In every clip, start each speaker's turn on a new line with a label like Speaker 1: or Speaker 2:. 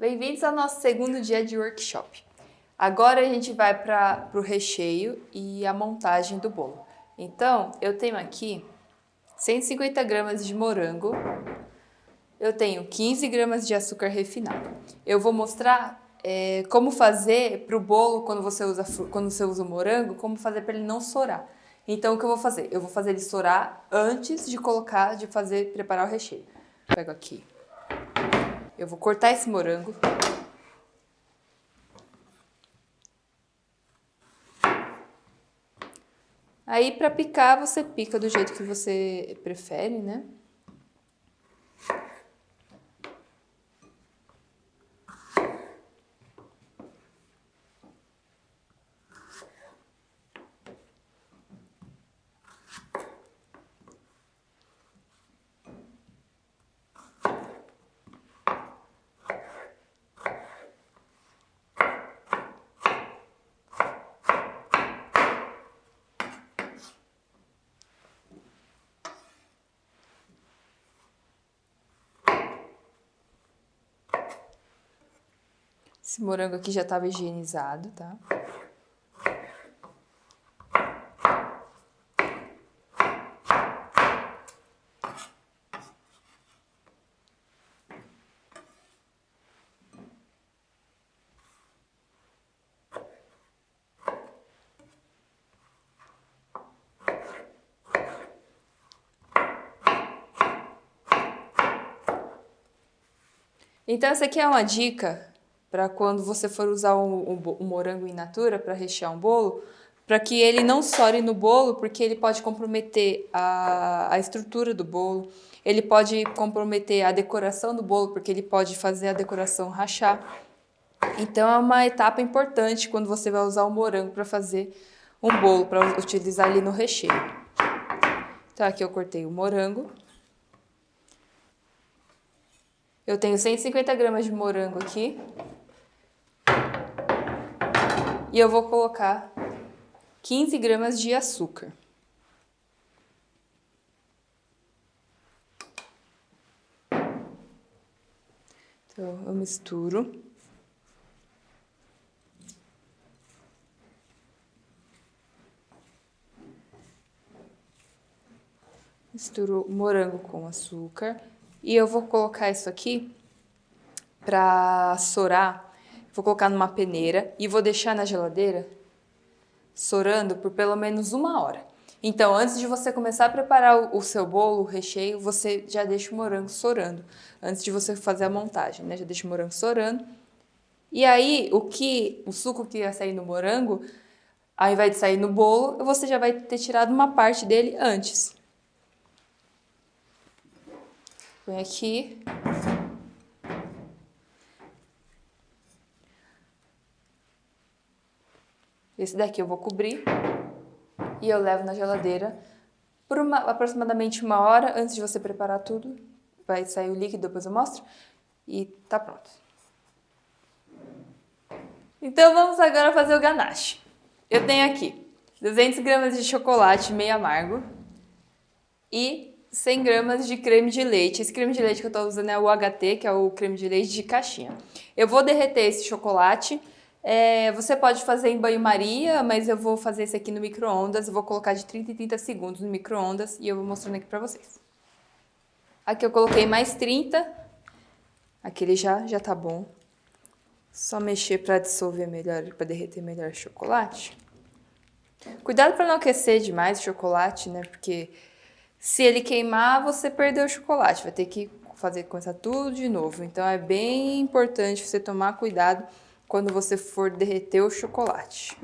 Speaker 1: Bem-vindos ao nosso segundo dia de workshop. Agora a gente vai para o recheio e a montagem do bolo. Então, eu tenho aqui 150 gramas de morango, eu tenho 15 gramas de açúcar refinado. Eu vou mostrar como fazer para o bolo, quando você usa o morango, como fazer para ele não sorar. Então, o que eu vou fazer? Eu vou fazer ele sorar antes de preparar o recheio. Pego aqui. Eu vou cortar esse morango. Aí, para picar, você pica do jeito que você prefere, né? Esse morango aqui já estava higienizado, tá? Então, essa aqui é uma dica para quando você for usar o morango in natura para rechear um bolo, para que ele não sore no bolo, porque ele pode comprometer a estrutura do bolo, ele pode comprometer a decoração do bolo, porque ele pode fazer a decoração rachar. Então, é uma etapa importante quando você vai usar o morango para fazer um bolo, para utilizar ali no recheio. Então, aqui eu cortei o morango. Eu tenho 150 gramas de morango aqui. E eu vou colocar 15 gramas de açúcar. Então, eu misturo. Misturo o morango com açúcar. E eu vou colocar isso aqui para sorar. Vou colocar numa peneira e vou deixar na geladeira sorando por pelo menos 1 hora. Então, antes de você começar a preparar o seu bolo, o recheio, você já deixa o morango sorando. Antes de você fazer a montagem, né? Já deixa o morango sorando. E aí, o suco que ia sair no morango, ao invés de sair no bolo, você já vai ter tirado uma parte dele antes. Põe aqui. Esse daqui eu vou cobrir e eu levo na geladeira por aproximadamente 1 hora antes de você preparar tudo. Vai sair o líquido, depois eu mostro. E tá pronto. Então vamos agora fazer o ganache. Eu tenho aqui 200 gramas de chocolate meio amargo e 100 gramas de creme de leite. Esse creme de leite que eu estou usando é o HT, que é o creme de leite de caixinha. Eu vou derreter esse chocolate. Você pode fazer em banho-maria, mas eu vou fazer esse aqui no micro-ondas. Eu vou colocar de 30 em 30 segundos no micro-ondas e eu vou mostrando aqui pra vocês. Aqui eu coloquei mais 30. Aquele já tá bom. Só mexer para dissolver melhor, para derreter melhor o chocolate. Cuidado para não aquecer demais o chocolate, né? Porque se ele queimar, você perdeu o chocolate. Vai ter que começar tudo de novo. Então é bem importante você tomar cuidado quando você for derreter o chocolate.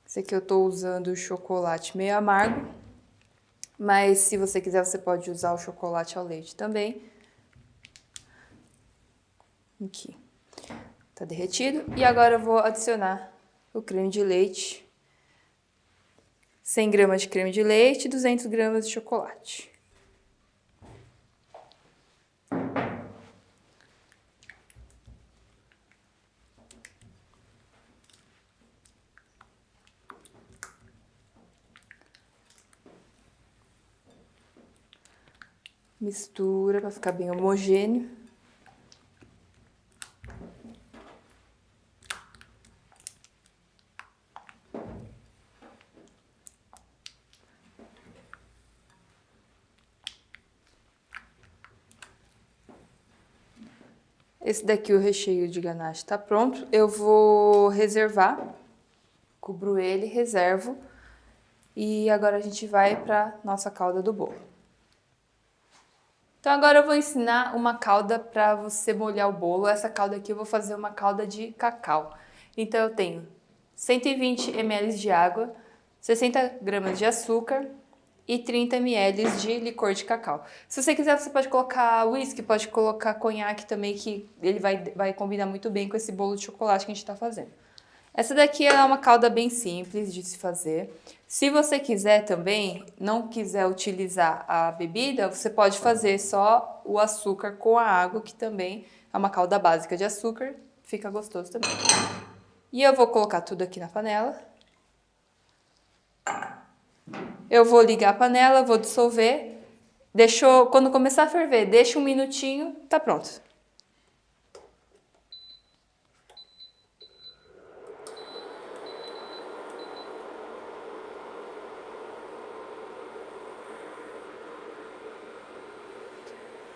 Speaker 1: Esse aqui eu tô usando o chocolate meio amargo. Mas se você quiser, você pode usar o chocolate ao leite também. Aqui. Tá derretido. E agora eu vou adicionar o creme de leite. 100 gramas de creme de leite e 200 gramas de chocolate. Mistura para ficar bem homogêneo. Esse daqui, o recheio de ganache, tá pronto. Eu vou reservar, cubro ele, reservo. E agora a gente vai para nossa calda do bolo. Então agora eu vou ensinar uma calda para você molhar o bolo. Essa calda aqui eu vou fazer uma calda de cacau. Então eu tenho 120 ml de água, 60 gramas de açúcar e 30 ml de licor de cacau. Se você quiser, você pode colocar whisky, pode colocar conhaque também, que ele vai combinar muito bem com esse bolo de chocolate que a gente está fazendo. Essa daqui é uma calda bem simples de se fazer. Se você quiser também, não quiser utilizar a bebida, você pode fazer só o açúcar com a água, que também é uma calda básica de açúcar, fica gostoso também. E eu vou colocar tudo aqui na panela. Eu vou ligar a panela, vou dissolver. Quando começar a ferver, deixa um minutinho, tá pronto.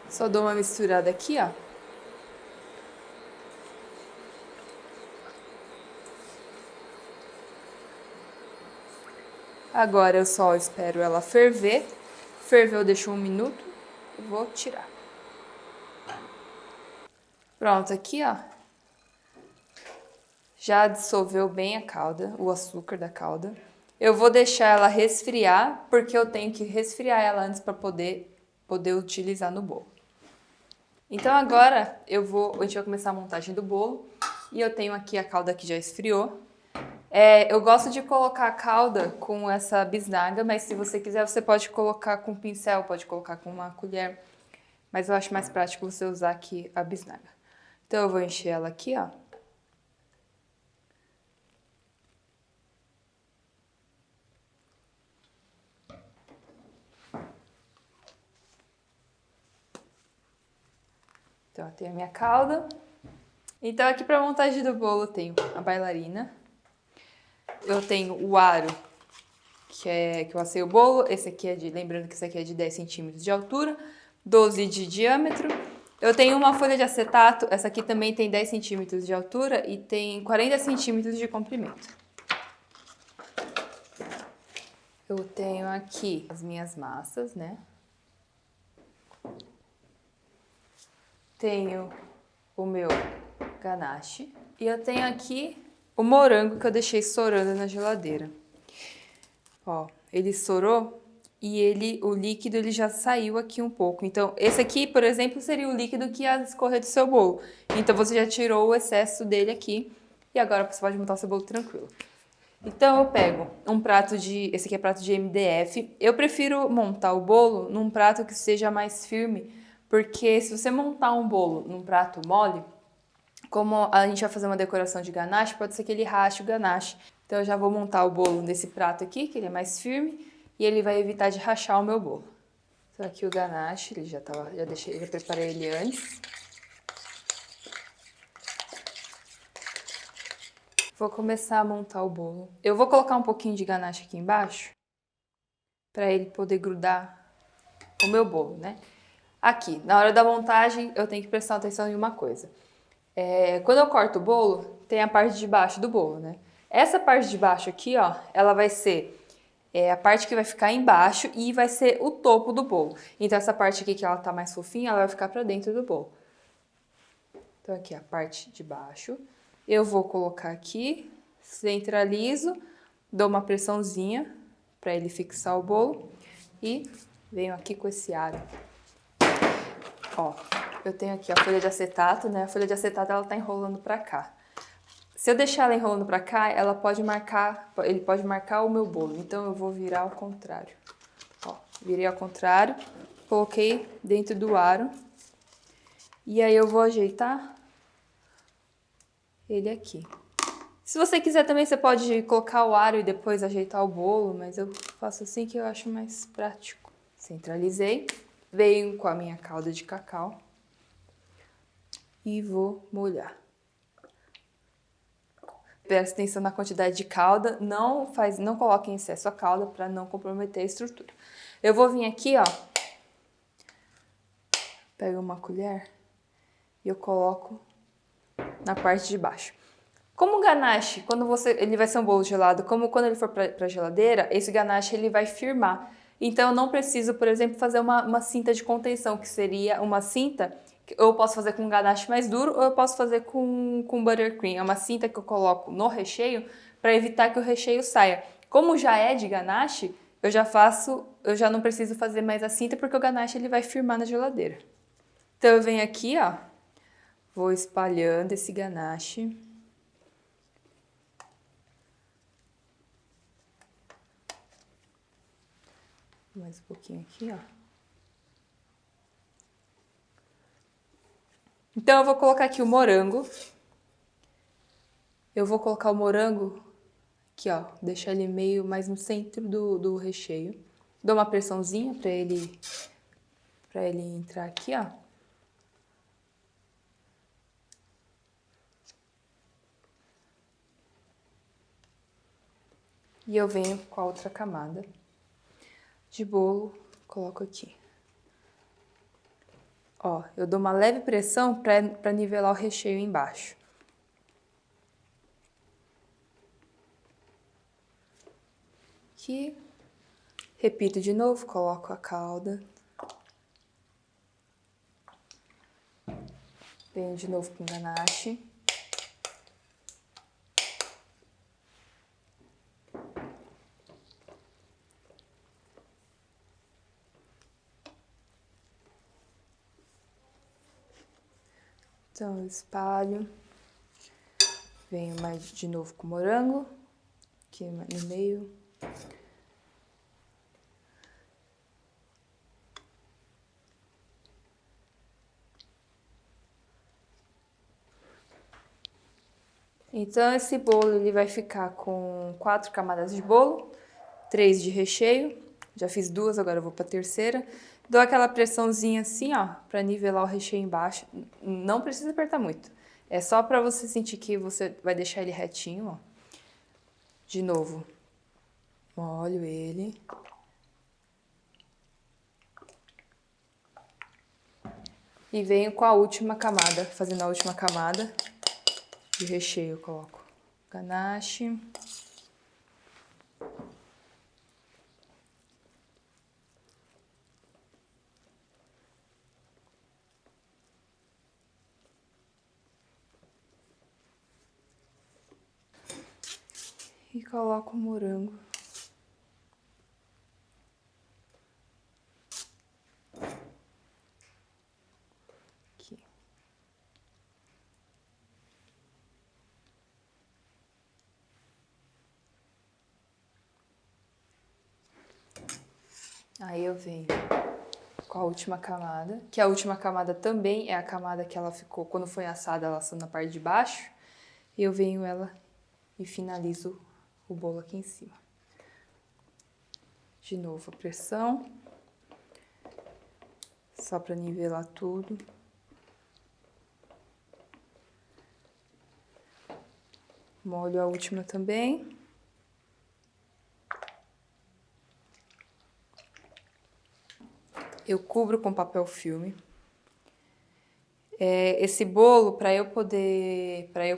Speaker 1: Só dou uma misturada aqui, ó. Agora eu só espero ela ferver. Ferveu, deixou um minuto. Eu vou tirar. Pronto, aqui, ó. Já dissolveu bem a calda, o açúcar da calda. Eu vou deixar ela resfriar, porque eu tenho que resfriar ela antes para poder utilizar no bolo. Então agora a gente vai começar a montagem do bolo. E eu tenho aqui a calda que já esfriou. Eu gosto de colocar a calda com essa bisnaga, mas se você quiser, você pode colocar com pincel, pode colocar com uma colher. Mas eu acho mais prático você usar aqui a bisnaga. Então eu vou encher ela aqui, ó. Então eu tenho a minha calda. Então aqui para a montagem do bolo eu tenho a bailarina. Eu tenho o aro, que eu assei o bolo. Esse aqui lembrando que esse aqui é de 10 centímetros de altura, 12 de diâmetro. Eu tenho uma folha de acetato, essa aqui também tem 10 centímetros de altura e tem 40 centímetros de comprimento. Eu tenho aqui as minhas massas, né? Tenho o meu ganache. E eu tenho aqui o morango que eu deixei sorando na geladeira. Ó, ele sorou e o líquido ele já saiu aqui um pouco. Então, esse aqui, por exemplo, seria o líquido que ia escorrer do seu bolo. Então, você já tirou o excesso dele aqui e agora você pode montar o seu bolo tranquilo. Então, eu pego esse aqui é prato de MDF. Eu prefiro montar o bolo num prato que seja mais firme, porque se você montar um bolo num prato mole, como a gente vai fazer uma decoração de ganache, pode ser que ele rache o ganache. Então eu já vou montar o bolo nesse prato aqui, que ele é mais firme, e ele vai evitar de rachar o meu bolo. Então aqui o ganache, já preparei ele antes. Vou começar a montar o bolo. Eu vou colocar um pouquinho de ganache aqui embaixo, para ele poder grudar o meu bolo, né? Aqui, na hora da montagem, eu tenho que prestar atenção em uma coisa. Quando eu corto o bolo, tem a parte de baixo do bolo, né? Essa parte de baixo aqui, ó, ela vai ser a parte que vai ficar embaixo e vai ser o topo do bolo. Então, essa parte aqui que ela tá mais fofinha, ela vai ficar pra dentro do bolo. Então, aqui a parte de baixo. Eu vou colocar aqui, centralizo, dou uma pressãozinha pra ele fixar o bolo e venho aqui com esse aro. Ó, eu tenho aqui a folha de acetato, né? A folha de acetato, ela tá enrolando pra cá. Se eu deixar ela enrolando pra cá, ele pode marcar o meu bolo. Então, eu vou virar ao contrário. Ó, virei ao contrário, coloquei dentro do aro. E aí, eu vou ajeitar ele aqui. Se você quiser também, você pode colocar o aro e depois ajeitar o bolo, mas eu faço assim que eu acho mais prático. Centralizei. Venho com a minha calda de cacau e vou molhar. Presta atenção na quantidade de calda, não coloque em excesso a calda para não comprometer a estrutura. Eu vou vir aqui, ó, pego uma colher e eu coloco na parte de baixo. Como o ganache, ele vai ser um bolo gelado, como quando ele for para a geladeira, esse ganache ele vai firmar. Então eu não preciso, por exemplo, fazer uma cinta de contenção, que seria uma cinta. Eu posso fazer com um ganache mais duro ou eu posso fazer com buttercream. É uma cinta que eu coloco no recheio para evitar que o recheio saia. Como já é de ganache, eu já não preciso fazer mais a cinta porque o ganache ele vai firmar na geladeira. Então eu venho aqui, ó, vou espalhando esse ganache. Mais um pouquinho aqui, ó. Então, eu vou colocar aqui o morango. Eu vou colocar o morango aqui, ó. Deixar ele meio mais no centro do recheio. Dou uma pressãozinha pra ele entrar aqui, ó. E eu venho com a outra camada de bolo, coloco aqui. Ó, eu dou uma leve pressão para nivelar o recheio embaixo. Aqui, repito de novo, coloco a calda. Venho de novo com o ganache. Então, eu espalho, venho mais de novo com o morango, aqui no meio. Então, esse bolo ele vai ficar com 4 camadas de bolo, 3 de recheio. Já fiz 2, agora eu vou para a terceira. Dou aquela pressãozinha assim, ó, para nivelar o recheio embaixo. Não precisa apertar muito. É só para você sentir que você vai deixar ele retinho, ó. De novo, molho ele. E venho com a última camada, fazendo a última camada de recheio. Eu coloco ganache. E coloco o morango. Aqui. Aí eu venho com a última camada, que a última camada também é a camada que ela ficou, quando foi assada, ela assou na parte de baixo. E eu venho ela e finalizo o bolo aqui em cima. De novo a pressão, só para nivelar tudo. Molho a última também. Eu cubro com papel filme. Esse bolo, para eu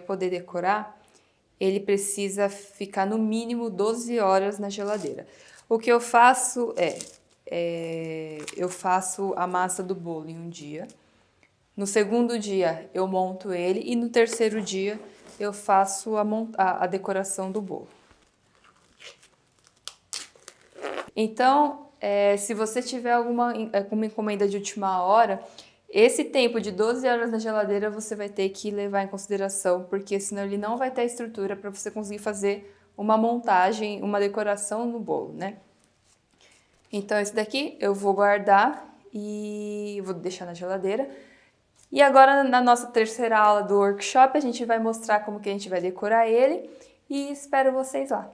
Speaker 1: poder decorar, ele precisa ficar no mínimo 12 horas na geladeira. O que eu faço eu faço a massa do bolo em um dia. No segundo dia eu monto ele e no terceiro dia eu faço a decoração do bolo. Então, se você tiver alguma encomenda de última hora, esse tempo de 12 horas na geladeira você vai ter que levar em consideração, porque senão ele não vai ter estrutura para você conseguir fazer uma montagem, uma decoração no bolo, né? Então esse daqui eu vou guardar e vou deixar na geladeira. E agora na nossa terceira aula do workshop a gente vai mostrar como que a gente vai decorar ele e espero vocês lá.